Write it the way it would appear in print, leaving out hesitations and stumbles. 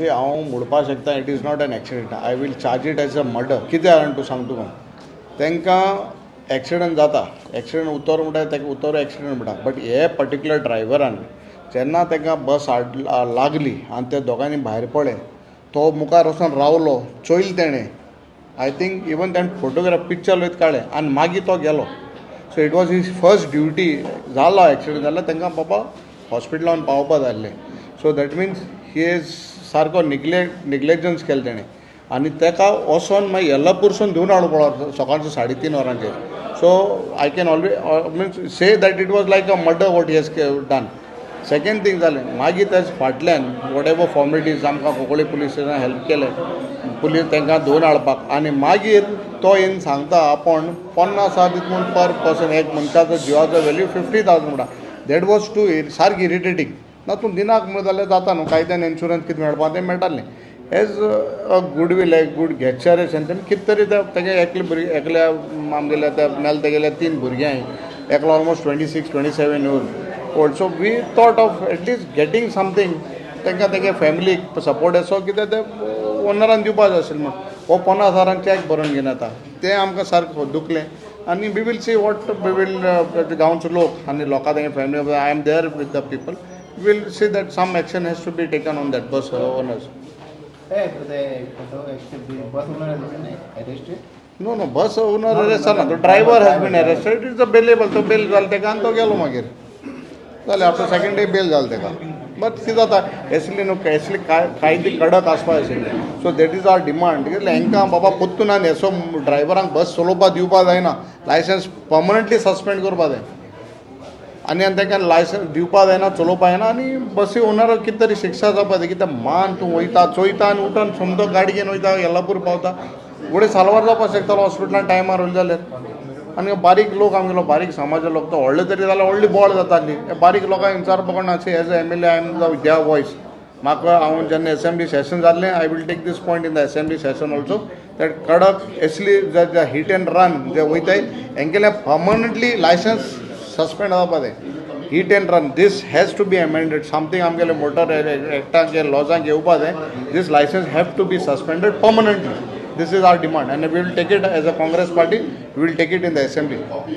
हांव म्हणपाक शकता it is not an accident. I will charge it as a murder. कित्याक जाणां तूं सांग तुका तांकां एक्सिडंट जाता. एक्सिडंट उतर म्हणटा ताका उतर एक्सिडंट म्हणटा. बट हे पर्टिक्युलर ड्रायव्हरान जेन्ना ताका बस लागली आनी ते दोगांनी भायर पळय, तो मुखार वचून रावलो, चोयल तेणें. आय थिंक इवन ताणें फोटोग्राफ पिक्चर वयत काडलें आनी मागीर तो गेलो. So it was his first duty. जालो एक्सिडंट जाल्यार तांकां बाबा हॉस्पिटलान पावपा जाय आसलें. So that means he is सारको निग्लेजन्स केलें तेणें. आनी ताका वचोन मागीर येल्लापूरसून घेवन हाडूंक पडलो सकाळचो 3:30 वरांचेर. So I can always means say that it was like a murder what he has done. Second thing जालें मागीर तेज फाटल्यान वॉट एवर फॉर्मेलिटीज आमकां कोंकणी पुलीस स्टेशनान हेल्प केलें. पुलीस तांकां धरून हाडपाक आनी मागीर तो येवन सांगता आपण 50,000 दिता म्हूण पर पर्सन. एक मनशाचो जिवाचो व्हॅल्यू 50,000 म्हणटा. दॅट वॉज टू सारकी इरिटेटींग. ना तूं दिनाक म्हणून जाल्यार जाता न्हू, कायद्यान इन्शुरन्स कितें मेळपा तें मेळटालें. एज अ गूडवील एक गूड गेस्चरेशन तेणें कितें तरी तेगे एकले भुरगे एकल्या आमगेल्या त्या मेल तेगेल्या 3 भुरग्यांय एकलो almost 26-27 years old. So we thought of at least getting something तांकां तेगे फॅमिलीक सपोर्ट असो कित्याक ते ओनरान दिवपा जाय आशिल्लें म्हणून. हो 50,000 चॅक बरोवन घेवन येता. तें आमकां सारकें दुखलें. आनी we will see what we will गांवचो लोक आनी लोकां तेगे family I am there with the people. We'll see that some action has to be taken on that bus owners. No, bus owner arrested. The driver has been arrested. It's a bailable. So bail जाल तेका आनी तो गेलो मागीर. जालें after second day bell जाल तेका. But कितें जाता एसली न्हू एसली कायदे कडक आसपा आशिल्ले. So that is our demand. हांकां बाबा पोत्तुनान हेसो ड्रायव्हरांक बस चलोवपा दिवपा जायना. लायसन्स पर्मनंटली सस्पेंड करपा जाय. आनी तांकां लायसन्स दिवपा जायना, चलोवपा जायना. आनी बसी ओनराक कितें तरी शिक्षा जावपा जाय. कित्याक मान तूं वयता चोयता आनी उठोन समजो गाडी घेवन वयता येल्लापूर पावता. फुडें साल्वार जावपा शकतालो हॉस्पिटलान टायमार वयले जाल्यार. आनी बारीक लोक आमगेलो बारीक समाजा लोक तो व्हडले तरी जाल्यार व्हडली बोड जाताली. बारीक लोकांक विचारपा कोण see as a MLA I am the their voice. म्हाका हांव जेन्ना असेंब्ली सेशन जाल्लें I will take this point in the assembly session also that कडक एसली जे हीट एंड रन जे वयताय हेंगेले पर्मनंटली लायसन्स सस्पेंड जावपा जाय. Hit and run. This has to be amended. Something आमगेले मोटर एक्टांगे लॉजांक येवपा जाय. This license have to be suspended permanently. This is our demand and we will take it as a Congress party. We will take it in the assembly.